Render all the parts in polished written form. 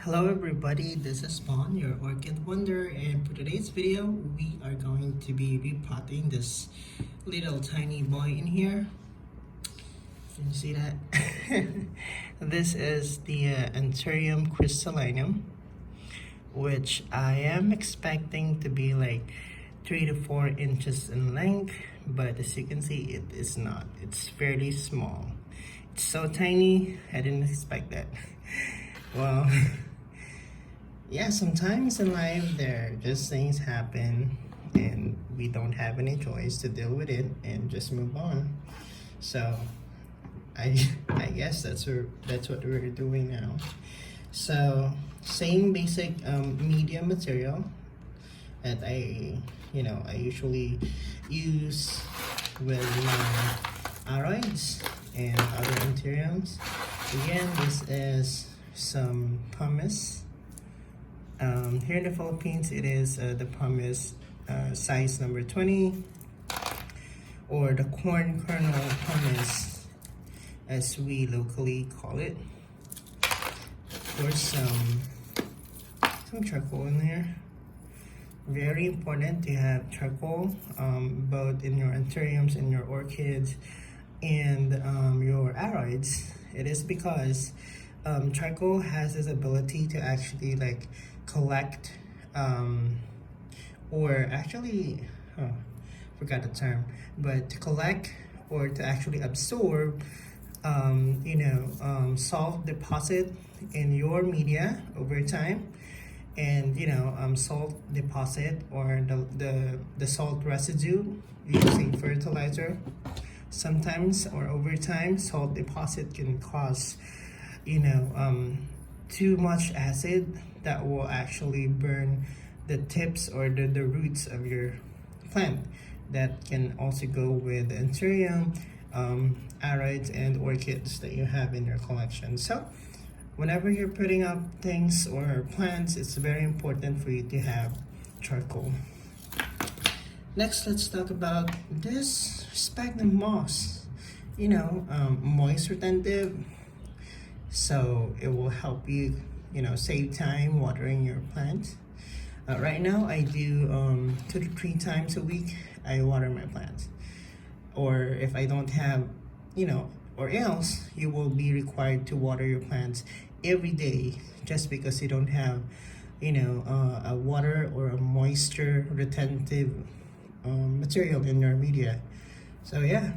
Hello everybody, this is Bon, your orchid wonder, and for today's video we are going to be repotting this little tiny boy in here. Can you see that? This is the Anthurium crystallinum, which I am expecting to be like 3 to 4 inches in length, but as you can see it is not. It's fairly small. It's so tiny, I didn't expect that. Well, yeah, sometimes in life there just things happen and we don't have any choice to deal with it and just move on. So I guess that's what we're doing now. So same basic media material that I usually use with my aroids and other Anthuriums. Again, this is some pumice. Here in the Philippines, it is the pumice size number 20, or the corn kernel pumice, as we locally call it. There's some charcoal in there. Very important to have charcoal, both in your Anthuriums, in your orchids, and your aroids. It is because charcoal has this ability to actually like collect or actually forgot the term, but to collect or to actually absorb salt deposit in your media over time, and salt deposit or the salt residue using fertilizer. Sometimes or over time, salt deposit can cause too much acid that will actually burn the tips or the roots of your plant. That can also go with the Anthurium, aroids, and orchids that you have in your collection. So whenever you're putting up things or plants, it's very important for you to have charcoal. Next, let's talk about this sphagnum moss. Moist retentive, so it will help you save time watering your plants. Right now I do 2 to 3 times a week I water my plants, or if I don't have or else you will be required to water your plants every day, just because you don't have a water or a moisture retentive material in your media. So yeah,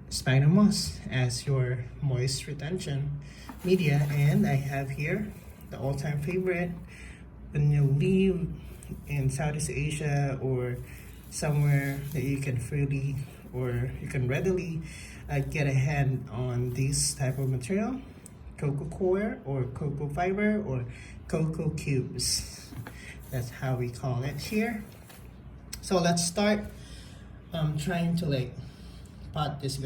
sphagnum moss as your moist retention media. And I have here the all-time favorite. When you live in Southeast Asia or somewhere that you can freely or you can readily get a hand on this type of material, cocoa coir or cocoa fiber or cocoa cubes, that's how we call it here. So let's start trying to like pot this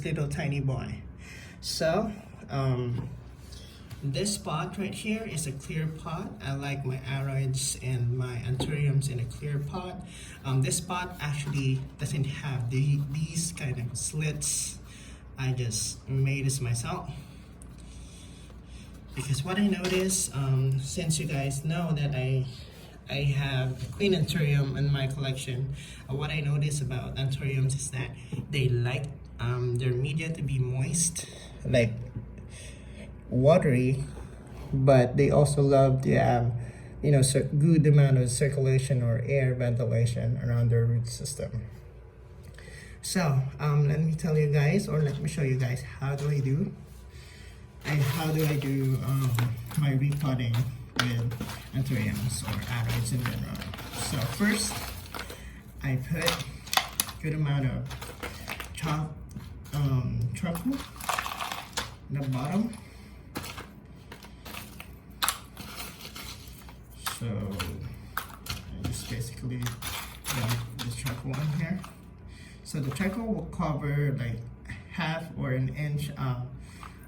little tiny boy. So this pot right here is a clear pot. I like my aroids and my Anthuriums in a clear pot. This pot actually doesn't have these kind of slits. I just made this myself, because what I noticed, since you guys know that I have a Queen Anthurium in my collection, what I noticed about Anthuriums is that they like their media to be moist, like watery, but they also love to have good amount of circulation or air ventilation around their root system. So let me tell you guys, or let me show you guys how do I do my repotting with Anthuriums or aroids in general. So first, I put good amount of chopped charcoal in the bottom. So I just basically dump this charcoal in here. So the charcoal will cover like half or an inch of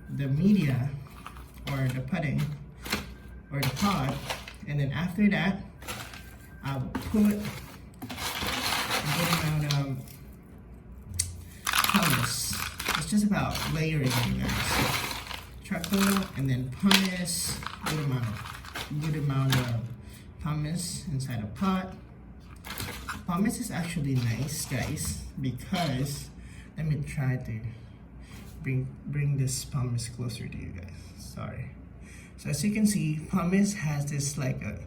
the media or the pudding or the pot, and then after that I will put a good amount of pumice. It's just about layering, you guys. Charcoal charcoal, and then pumice, good amount of pumice inside a pot. Pumice is actually nice, guys, because let me try to bring this pumice closer to you guys. Sorry. So as you can see, pumice has this like a,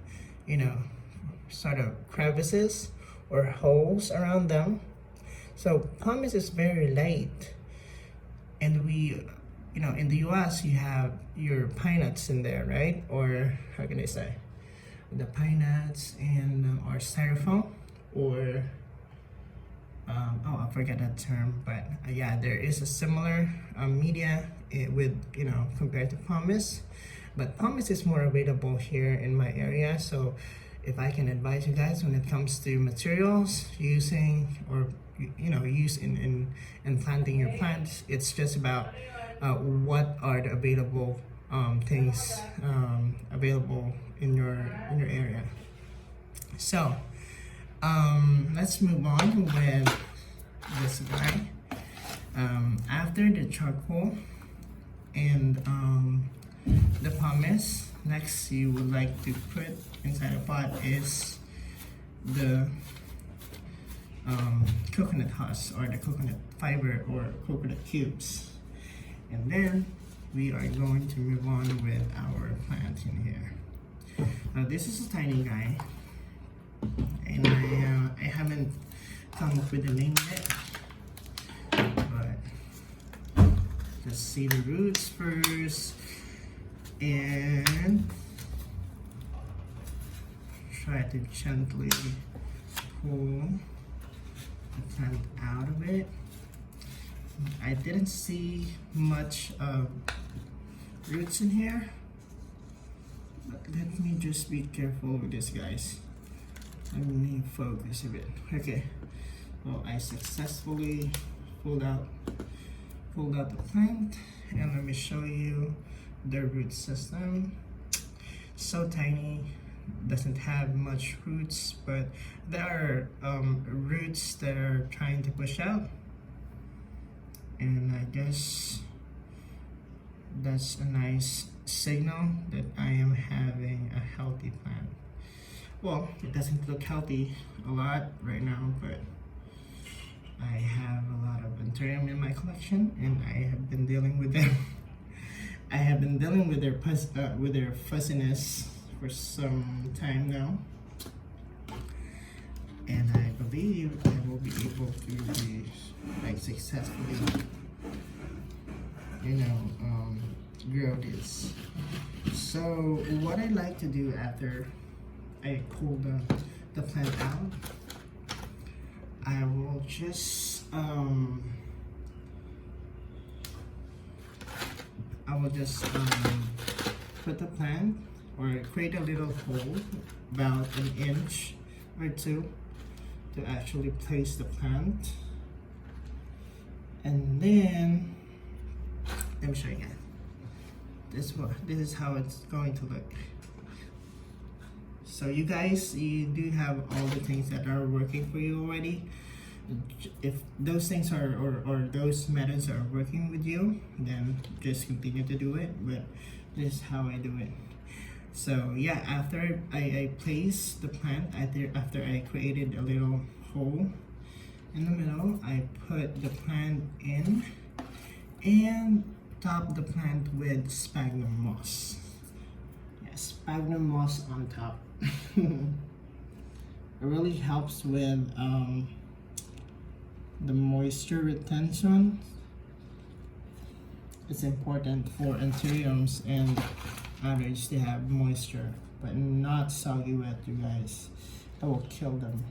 sort of crevices or holes around them. So pumice is very light, and we, in the US you have your pine nuts in there, right? Or how can I say, the pine nuts and or styrofoam, or oh, I forget that term, but yeah, there is a similar media with compared to pumice, but pumice is more available here in my area. So if I can advise you guys when it comes to materials using or use in planting your plants, it's just about what are the available things available in your area. So let's move on with this guy. After the charcoal and the pumice, next you would like to put inside a pot is the coconut husk, or the coconut fiber, or coconut cubes. And then we are going to move on with our plant in here. Now this is a tiny guy, and I haven't come up with a name yet, but let's see the roots first and try to gently pull the plant out of it. I didn't see much roots in here, but let me just be careful with this, guys. Let me focus a bit. Okay, well, I successfully pulled out the plant, and let me show you the root system. So tiny, doesn't have much roots, but there are roots that are trying to push out, and I guess that's a nice signal that I am having a healthy plant. Well, it doesn't look healthy a lot right now, but I have a lot of Anthurium in my collection, and I have been dealing with them. I have been dealing with their fuzziness for some time now, and I believe I will be able to be successfully, grow this. So what I like to do after I pull the plant out, I will just put the plant, or create a little hole about an inch or two to actually place the plant. And then let me show you again. This is how it's going to look. So you guys, you do have all the things that are working for you already. If those things are or those methods are working with you, then just continue to do it. But this is how I do it. So yeah, after I place the plant, after I created a little hole in the middle, I put the plant in and top the plant with sphagnum moss. Yeah, sphagnum moss on top. It really helps with the moisture retention. It's important for Anthuriums and others to have moisture, but not soggy wet, you guys. That will kill them.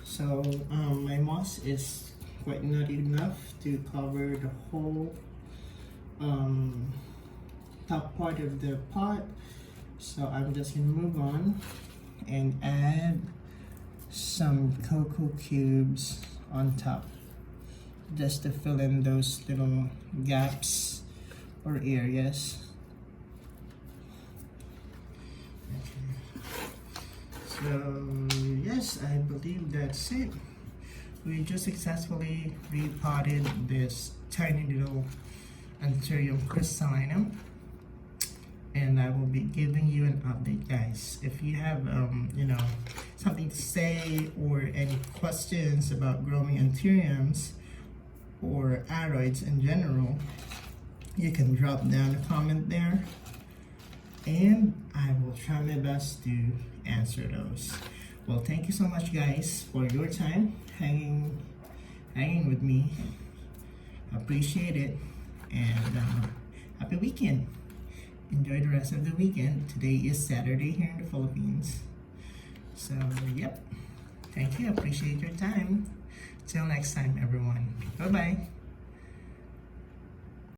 So my moss is quite not enough to cover the whole top part of the pot. So I'm just gonna move on and add some cocoa cubes on top, just to fill in those little gaps or areas. Okay. So yes, I believe that's it. We just successfully repotted this tiny little Anthurium crystallinum, and I will be giving you an update, guys. If you have something to say or any questions about growing Anthuriums or aroids in general, you can drop down a comment there and I will try my best to answer those. Well, thank you so much, guys, for your time hanging with me. Appreciate it, and happy weekend. Enjoy the rest of the weekend. Today is Saturday here in the Philippines. So, yep. Thank you. Appreciate your time. Till next time, everyone. Bye-bye.